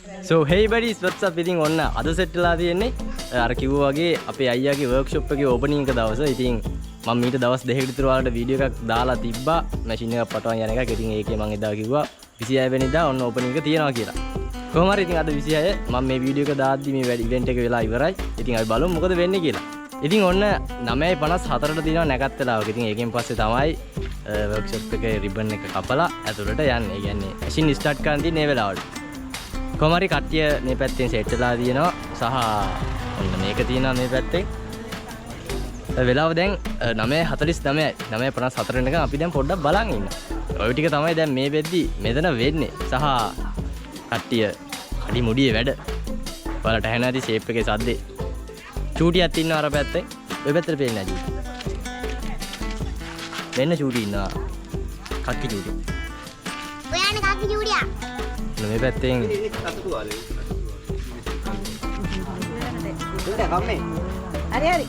So hey buddies, what's up? ඉතින් ඔන්න අද සෙට් වෙලා තියෙන්නේ අර කිව්වා වගේ අපේ අයියාගේ වර්ක්ෂොප් එකේ ඕපනින් එක දවස. ඉතින් මම මීට දවස් දෙකකට විතර වලට වීඩියෝ එකක් දාලා තිබ්බා මැෂින් එකක් පටවන් යන එකක්. ඉතින් ඒකේ මම එදා කිව්වා 26 වෙනිදා ඔන්න ඕපනින් එක තියනවා කියලා. කොහොම හරි ඉතින් අද 26 මම මේ වීඩියෝ එක දාද්දි මේ වැඩ ඉවෙන්ට් එක වෙලා ඉවරයි. ඉතින් අපි බලමු මොකද වෙන්නේ කියලා. ඉතින් ඔන්න 9:54ට තියෙනවා නැකත් වෙලාවක. ඉතින් ඒකෙන් පස්සේ තමයි වර්ක්ෂොප් එකේ රිබන් එක කපලා ඇතුළට යන්නේ. ඒ කියන්නේ මැෂින් ස්ටාර්ට් කරන්න තියෙන මේ වෙලාවට. කොහොම හරි කට්ටිය මේ පැත්තෙන් සෙට් වෙලා තියෙනවා. සහ ඔන්න මේක තියෙනවා මේ පැත්තේ. වෙලාව දැන් 9:49යි. 9:54 වෙනකන් අපි දැන් පොඩ්ඩක් බලන් ඉන්නවා. ඔය ටික තමයි දැන් මේ වෙද්දි මෙතන වෙන්නේ. සහ කට්ටිය කඩි මුඩියේ වැඩ. ඔයාලට ඇහෙන ඇති ෂේප් එකේ සද්දේ. චූටියක් ඉන්නවා අර පැත්තේ. ඔය පැත්තට පේන්නේ නැහැ. මෙන්න චූටි ඉන්නවා. කක්කි චූටි. ඔයානේ කක්කි චූටියා. මේ පැත්තෙන් හරි හරි.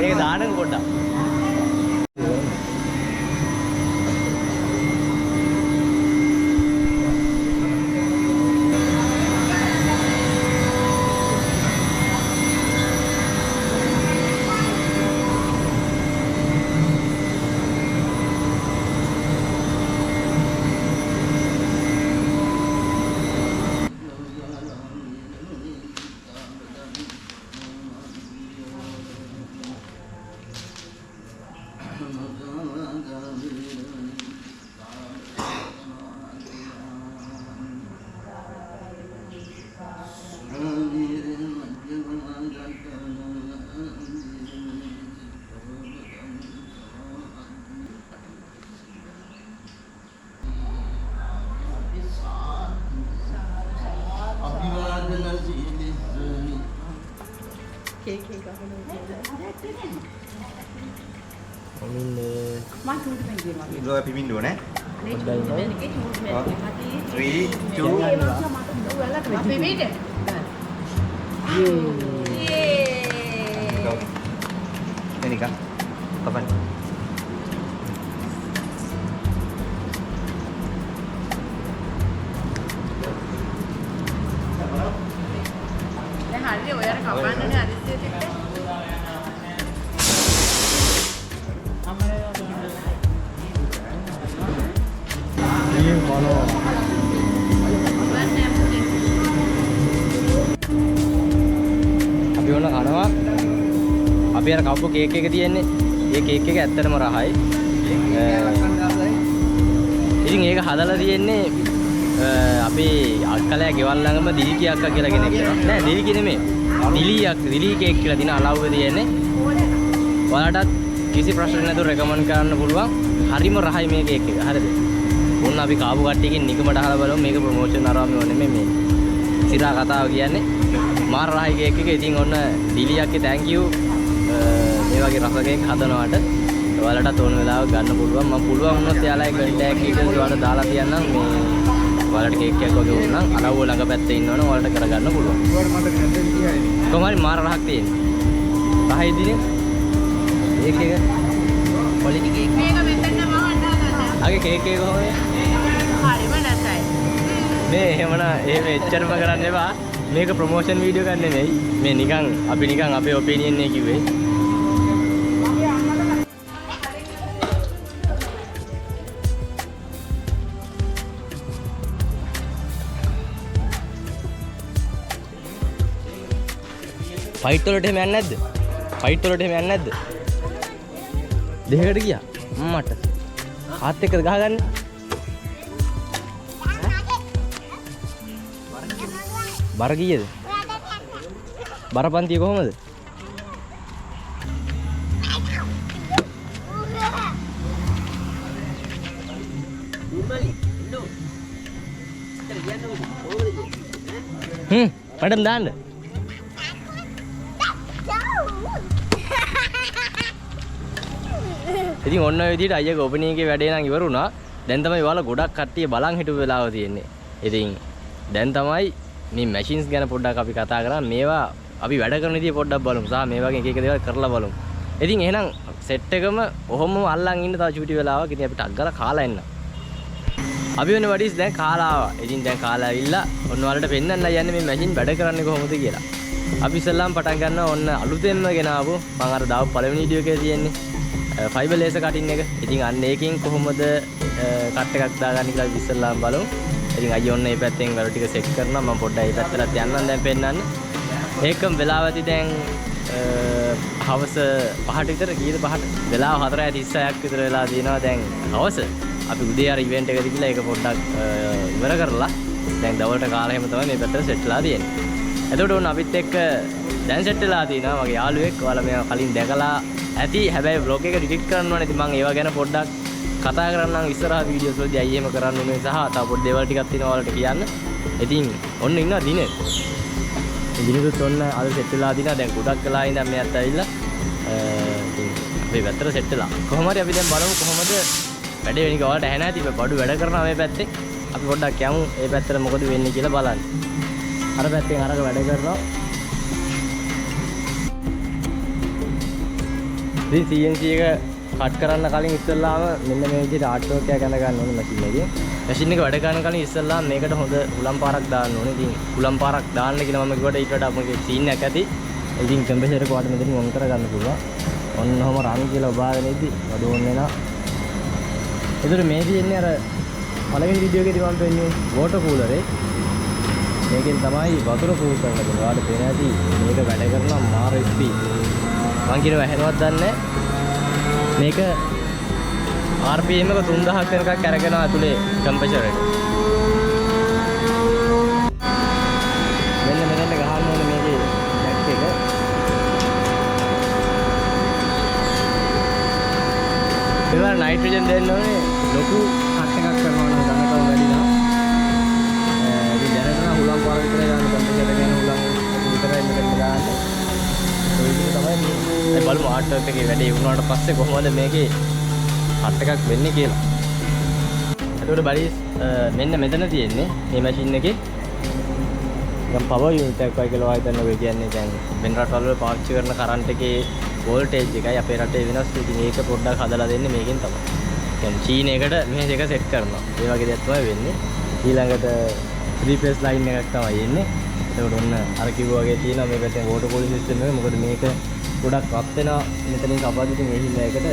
මේක දාන්නකො පොඩ්ඩක්. Rồi pimin dulu nih. 3, 2. Ini kak, kapan? අපි ඕන කනවා අපි අර කව්පු කේක් එක තියෙන්නේ ඒ කේක් එක ඇත්තටම රහයි ඉතින් ඒක හදලා තියෙන්නේ අපේ අක්කලයා ගෙවල් ළඟම දිලිකි අක්කා කියලා කෙනෙක් ඉන්නවා නෑ දිලිකි නෙමෙයි දිලි කේක් කියලා දින අලව්වේ තියෙන්නේ ඔයාලටත් කිසි ප්‍රශ්නයක් නැතුව රෙකමන්ඩ් කරන්න පුළුවන් හරිම රහයි මේ කේක් එක හරිද ඕන්න අපි කාපු කට්ටියකින් නිකමට අහලා බලමු මේක ප්‍රොමෝෂන් අරවම ඕනේ මේ සිරා කතාව කියන්නේ මාර රහයි කේක් එක. ඉතින් ඔන්න දිලියක්ගේ thank you මේ වගේ රස කේක් හදනවට. ඔයාලටත් ඕන වෙලාවක ගන්න පුළුවන්. මම පුළුවන් වුණොත් එයාලගේ contact details ඔයාලට දාලා තියන්නම්. මේ ඔයාලට කේක් එකක් වගේ වුණා නම් අලව්ව ළඟ පැත්තේ ඉන්නවනම් ඔයාලට කරගන්න පුළුවන්. කොහොම හරි මාර රහක් තියෙනවා. රහයි දිනේ කේක් එක quality කේක් මේක මෙතන මම හදාගන්නවා. ආගේ කේක් එක කොහොමද? හරිම නැසයි. මේ එහෙමනම් එහෙම එච්චරම කරන්න එපා. මේක ප්‍රොමෝෂන් වීඩියෝ ගන්න නෙමෙයි. මේ නිකන් අපි නිකන් අපේ ඔපිනියන් එක කිව්වේ. ෆයිට් වලට එහෙම යන්නේ නැද්ද? ෆයිට් වලට එහෙම යන්නේ නැද්ද? දෙහකට ගියා. මට. ආත් එක්කද ගහගන්නේ? බර කීයද? බරපන්තිය කොහමද? මටම දාන්න. ඉතින් ඔන්න ඔය විදිහට අයියාගේ ඕපනින් එකේ වැඩේ නම් ඉවර වුණා. දැන් තමයි ඔයාලා ගොඩක් කට්ටිය බලන් හිටපු වෙලාව තියෙන්නේ. ඉතින් දැන් තමයි මේ මැෂින්ස් ගැන පොඩ්ඩක් අපි කතා කරා. මේවා අපි වැඩ කරන විදිය පොඩ්ඩක් බලමු. සහ මේ වගේ එක එක දේවල් කරලා බලමු. ඉතින් එහෙනම් සෙට් එකම ඔහොමම අල්ලන් ඉන්න තව චූටි වෙලාවක්. ඉතින් අපි ටක් ගාලා කාලා එන්න. අපි වෙන වඩිස් දැන් කාලා ආවා. ඉතින් දැන් කාලා ඇවිල්ලා ඔන්න ඔයාලට පෙන්නන්න යන්නේ මේ මැෂින් වැඩ කරන්නේ කොහොමද කියලා. අපි ඉස්සල්ලාම පටන් ගන්නවා ඔන්න අලුතෙන්ම ගෙනාවු මම අර දාපු පළවෙනි වීඩියෝ එකේ තියෙන්නේ ෆයිබර් ලේසර් කටින් එක. ඉතින් අන්න ඒකෙන් කොහොමද කට් එකක් දාගන්නේ කියලා අපි ඉස්සල්ලාම බලමු. ඉතින් අයියෝ ඔන්න මේ පැත්තෙන් වල ටික සෙට් කරනවා. මම පොඩ්ඩක් මේ පැත්තට යන්නම් දැන් පෙන්නන්න. ඒකම වෙලාව ඇති දැන් හවස 5ට විතර කීයද 5ට? වෙලාව 4:36ක් විතර වෙලා තියෙනවා දැන් හවස. අපි උදේ අර ඉවෙන්ට් එකකට ගිහලා ඒක පොඩ්ඩක් ඉවර කරලා දැන් දවල්ට කාලා එහෙම තමයි මේ පැත්තට සෙට්ලා තියෙන්නේ. එතකොට ඔන්න අපිත් එක්ක දැන් සෙට් වෙලා තියෙනවා මගේ යාළුවෙක්. ඔයාලා මේවා කලින් දැකලා ඇති. හැබැයි vlog එක ඩිලීට් කරන්න ඕනේ. ඉතින් මම ඒවා ගැන පොඩ්ඩක් කතා කරන්නම් ඉස්සරහ වීඩියෝස් වලදී අය එහෙම කරන්න ඕනේ සහ තව පොඩි දේවල් ටිකක් තියෙනවා ඔයාලට කියන්න. ඉතින් ඔන්න ඉන්නවා දිනේ. දිනෙත් ඔන්න අද සෙට් වෙලා දිනා දැන් ගොඩක් වෙලා ඉඳන් මෙයාත් ඇවිල්ලා ඉතින් අපි වැතර සෙට් වෙලා. කොහොම හරි අපි දැන් බලමු කොහොමද වැඩේ වෙන්නේ. ඔයාලට ඇහැ නැති මේ බඩු වැඩ කරනවා මේ පැත්තේ. අපි පොඩ්ඩක් යමු මේ පැත්තට මොකද වෙන්නේ කියලා බලන්න. අර පැත්තෙන් අරක වැඩ කරනවා. ඉතින් CNC එක කට් කරන්න කලින් ඉස්සෙල්ලාම මෙන්න මේ විදිහට ආර්ට් වර්ක් එකක් ගන්න ගන්න ඕනේ මැෂින් එකේ. මැෂින් එක වැඩ කරන කලින් ඉස්සෙල්ලාම මේකට හොඳ උලම් පාරක් දාන්න ඕනේ. ඉතින් උලම් පාරක් දාන්න කියලා මම කිව්වට ඊට වඩා අපේ සීන් එකක් ඇති. ඉතින් ටෙම්පරේචර් එක වාට මෙතනින් ඔන් කරගන්න පුළුවන්. ඔන්න ඔහම රන් කියලා ඔබාගෙන ඉදි වඩ ඕන වෙනවා. ඒතර මේ තියෙන්නේ අර පළවෙනි වීඩියෝ එකේදී මම පෙන්නුවේ වෝටර් කූලරේ. මේකෙන් තමයි වතුර කූල් කරන්න පුළුවන්. ඔයාලට පේන ඇති මේක වැඩ කරනවා මාර ස්පීඩ්. මං කියනවා ඇහෙනවද දන්නේ මේක RPM එක 3000ක් වෙනකක් අරගෙන ඇතුලේ ටෙම්පරේචර් එක. මෙන්න මෙතන ගහන්න ඕනේ මේකේ බැක් එක. ඒවල නයිට්‍රජන් දෙන්න ඕනේ ලොකු කට් එකක් කරනවා නම් ගන්නකම වැඩි නා. ඉතින් දැනටම හුලම් පාර විතර ගන්න ටෙම්පරේචර් එක ගැන හුලම් විතරයි මෙතන ගන්න. ඔය විදිහට තමයි තියෙන්නේ. දැන් බලමු ආර්ට් වර්ක් එකේ වැඩේ වුණාට පස්සේ කොහොමද මේකේ හට් එකක් වෙන්නේ කියලා. එතකොට බලිස් මෙන්න මෙතන තියෙන්නේ මේ මැෂින් එකේ දැන් පවර් යුනිට් එකක් වගේ කියලා හිතන්න ඔය කියන්නේ දැන් වෙන රටවල් වල පාවිච්චි කරන කරන්ට් එකේ වෝල්ටේජ් එකයි අපේ රටේ වෙනස්. ඉතින් ඒක පොඩ්ඩක් හදලා දෙන්නේ මේකෙන් තමයි. දැන් චීනයකට මේ දෙක සෙට් කරනවා. ඒ වගේ දෙයක් තමයි වෙන්නේ. ඊළඟට 3 phase line එකක් තමයි එන්නේ. එතකොට ඔන්න අර කිව්වා වගේ තියෙනවා මේ පැත්තෙන් වෝටර් කූලින් සිස්ටම් එක. මොකද මේක ගොඩක් රත් වෙනවා. මෙතනින් කපාද්දි ඉතින් ඒ හින්දා ඒකට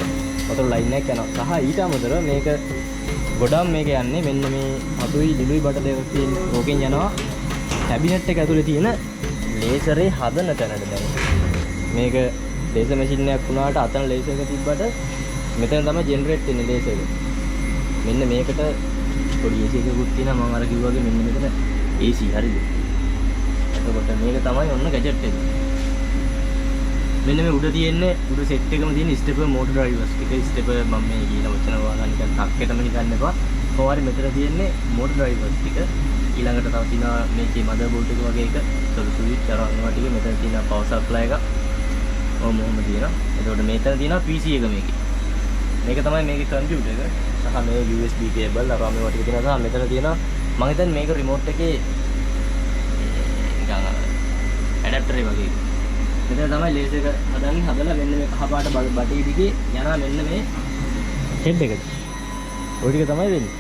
වතුර ලයින් එකක් යනවා. සහ ඊට අමතරව මේක ගොඩක් මේක යන්නේ මෙන්න මේ අතුයි දිලුයි බට දෙකක් තියෙන. ඕකෙන් යනවා කැබිනට් එක ඇතුලේ තියෙන ලේසරේ හදන තැනට දැන්. මේක ලේසර් මැෂින් එකක් වුණාට අතන ලේසර් එක තිබ්බට මෙතන තමයි ජෙනරේට් වෙන්නේ ලේසර් එක. මෙන්න මේකට පොඩි AC එකකුත් තියෙනවා මම අර කිව්වා වගේ මෙන්න මෙතන AC හරිද? එතකොට මේක තමයි ඔන්න ගැජට් එක. මෙන්න මේ උඩ තියෙන්නේ උඩ සෙට් එකම තියෙන ස්ටෙපර් මෝටර් ඩ්‍රයිවර්ස් ටික ස්ටෙපර් මම මේ කියන වචන වාගා නිකන් ටක්කෙටම හිතන්න එපා. කොහොමරි මෙතන තියෙන්නේ මෝටර් ඩ්‍රයිවර්ස් ටික. ඊළඟට තව තියෙනවා මේකේ මදර් බෝඩ් එක වගේ එක සොළු ස්විච් අර අනවා ටික. මෙතන තියෙනවා පවර් සප්ලයි එක. ඔව් මොහොම තියෙනවා. එතකොට මෙතන තියෙනවා PC එක මේකේ. මේක තමයි මේකේ කම්පියුටර් එක. සහ මේ USB කේබල් අර මේවා ටික තියෙනවා. සහ මෙතන තියෙනවා මම හිතන්නේ මේක රිමෝට් එකේ නිකන් ඇඩැප්ටර් එක වගේ. මෙතන තමයි ලේසර් එක හදන්නේ. හදලා මෙන්න මේ කහ පාට බටේ දිගේ යනවා මෙන්න මේ හෙඩ් එකට. ওই ටික තමයි වෙන්නේ.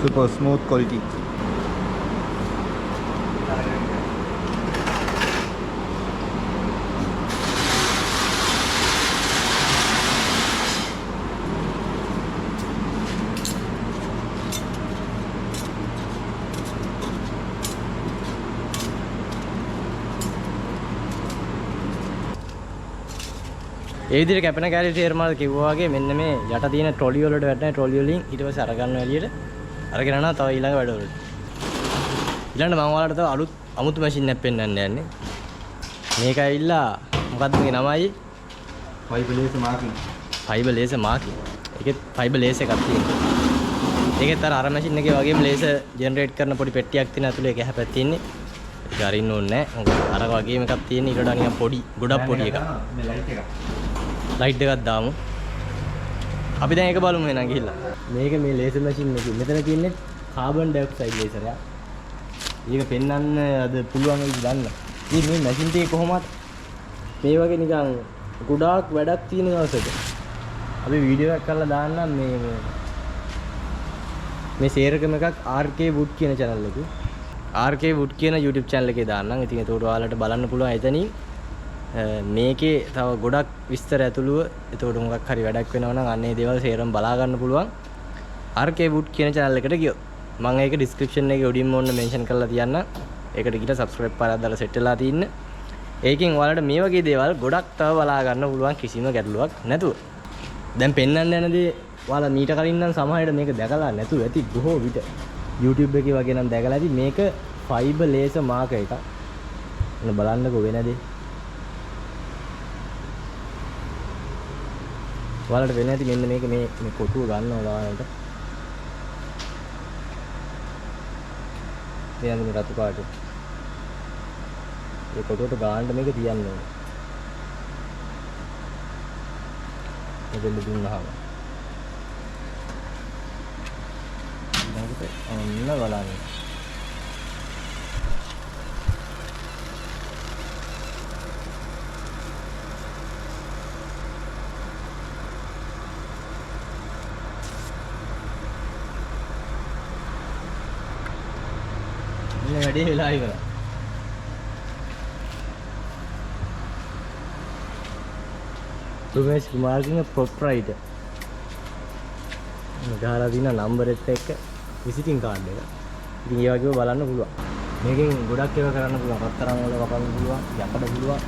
Super smooth quality. ඒ විදිහට කැපෙන කැලේ තේරමාල් කිව්වා වගේ මෙන්න මේ යට තියෙන ට්‍රොලි වලට වැටෙන ට්‍රොලි වලින් ඊට පස්සේ අරගන්න එළියට අරගෙන යනවා තව ඊළඟ වැඩවලට. ඊළඟට මම ඔයාලට තව අලුත් අමුතු මැෂින් එකක් පෙන්වන්න යන්නේ. මේක ඇවිල්ලා මොකක්ද මේකේ නමයි? Fiber laser marking. Fibre laser marking. ඒකෙත් ෆයිබර් ලේසර් එකක් තියෙනවා. ඒකෙත් අර මැෂින් එකේ වගේම ලේසර් ජෙනරේට් කරන පොඩි පෙට්ටියක් තියෙන ඇතුලේ ඒක හැපැත් තියෙන්නේ. ඒක අරින්න ඕනේ නැහැ. මොකද අර වගේම එකක් තියෙන ඊට වඩා නිකන් පොඩි ගොඩක් පොඩි එකක්. මේ ලයිට් එක. ලයිට් එකක් දාමු. අපි දැන් ඒක බලමු එහෙනම් ගිහිල්ලා. මේක මේ ලේසර් මැෂින් එකේ මෙතන තියෙන්නේ කාබන් ඩයොක්සයිඩ් ලේසර් එකක්. මේක පෙන්වන්න අද පුළුවන් වෙයිද දන්න. ඉතින් මේ මැෂින් ටික කොහොමද මේ වගේ නිකන් ගොඩාක් වැඩක් තියෙන දවසක අපි වීඩියෝ එකක් කරලා දාන්නම් මේ සේරකම එකක් RK Wood කියන channel එකේ RK Wood කියන YouTube channel එකේ දාන්නම්. ඉතින් ඒකට ඔයාලට බලන්න පුළුවන් එතනින් මේකේ තව ගොඩක් විස්තර ඇතුළුව එතකොට මොකක් හරි වැඩක් වෙනවා නම් අන්න ඒ දේවල් සේරම බලා ගන්න පුළුවන් RK Wood කියන channel එකට ගියොත්. මම ඒක description එකේ උඩින්ම ඔන්න mention කරලා තියන්න. ඒකට ගිහලා subscribe පාරක් දාලා set වෙලා තින්න. ඒකෙන් ඔයාලට මේ වගේ දේවල් ගොඩක් තව බලා ගන්න පුළුවන් කිසිම ගැටලුවක් නැතුව. දැන් පෙන්වන්න යන දේ ඔයාලා මීට කලින් නම් සමහරවිට මේක දැකලා නැතුව ඇති බොහෝ විට YouTube එකේ වගේ නම් දැකලා ඇති මේක fiber laser marker එකක්. ඔන්න බලන්නකෝ වෙන දේ. ඔයාලට වෙන ඇති මෙන්න මේක මේ කොටුව ගන්නවා ඔයාලට. එයාද මේ රතු පාට. ඒ කොටුවට ගාන්න මේක තියන්න ඕනේ. එදෙන්න දුන්නාම. ඊළඟට ඔන්න බලන්න. මේ වැඩේ වෙලා ඉවරයි. Sumesh Kumar කියන proprietor. ගහලා දින නම්බර් එකත් එක්ක විසිටින් කාඩ් එක. ඉතින් ඒ වගේම බලන්න පුළුවන්. මේකෙන් ගොඩක් ඒවා කරන්න පුළුවන්. රත්තරන් වල වපන්න පුළුවන්, යකඩ පුළුවන්.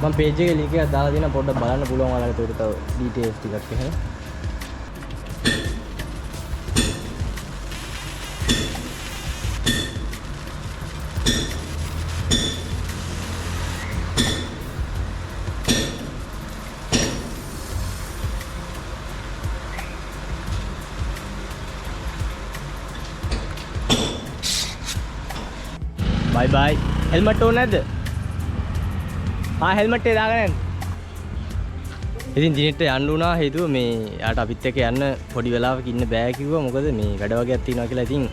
මම page එකේ link එකක් දාලා දෙනවා පොඩ්ඩක් බලන්න පුළුවන් ඔයාලට ඒක තව details ටිකක් එහෙම. bye bye helmet ඕනේ නැද්ද? හෙල්මට් එක දාගෙන යන්න. ඉතින් දිනෙට යන්න උනා හේතුව මේ යාට අපිත් එක්ක යන්න පොඩි වෙලාවක ඉන්න බෑ කිව්වා. මොකද මේ වැඩ වගේක් තියෙනවා කියලා. ඉතින්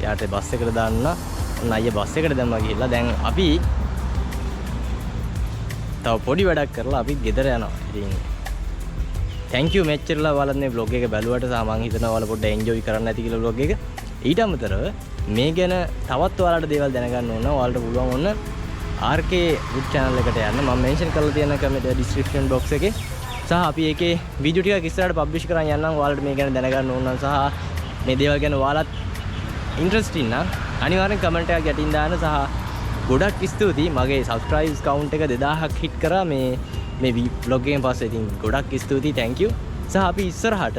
යාට බස් එකට දාන්න උනා. ඔන්න අයියා බස් එකට දැම්මා ගිහිල්ලා දැන් අපි තව පොඩි වැඩක් කරලා අපි ගෙදර යනවා. ඉතින් thank you මෙච්චරලා ඔයාලත් මේ vlog එක බැලුවට සහ මම හිතනවා ඔයාලා පොඩ්ඩක් enjoy කරන්න ඇති කියලා vlog එක. ඊට අමතරව මේ ගැන තවත් ඔයාලට දේවල් දැනගන්න ඕන. ඔයාලට පුළුවන් ඔන්න RK Wood channel එකට යන්න. මම mention කරලා තියෙන comment description box එකේ. සහ අපි ඒකේ වීඩියෝ ටිකක් ඉස්සරහට publish කරන් යන්නම්. ඔයාලට මේ ගැන දැනගන්න ඕන නම් සහ මේ දේවල් ගැන ඔයාලත් interested නම් අනිවාර්යෙන් comment එකක් යටින් දාන්න. සහ ගොඩක් ස්තුතියි. මගේ subscribers count එක 2000ක් hit කරා මේ vlog එකෙන් පස්සේ. ඉතින් ගොඩක් ස්තුතියි. thank you. සහ අපි ඉස්සරහට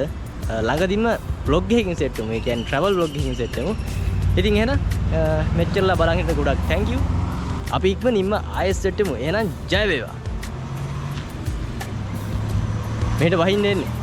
ළඟදින්ම vlog එකකින් set වෙමු. ඒ කියන්නේ travel vlog එකකින් set වෙමු. ඉතින් එහෙනම් මෙච්චරලා බලන් හිට ගොඩක් thank you. අපි ඉක්මනින්ම ආයෙත් සෙට් වෙමු. එහෙනම් ජය වේවා. මෙහෙට වහින්න එන්නේ.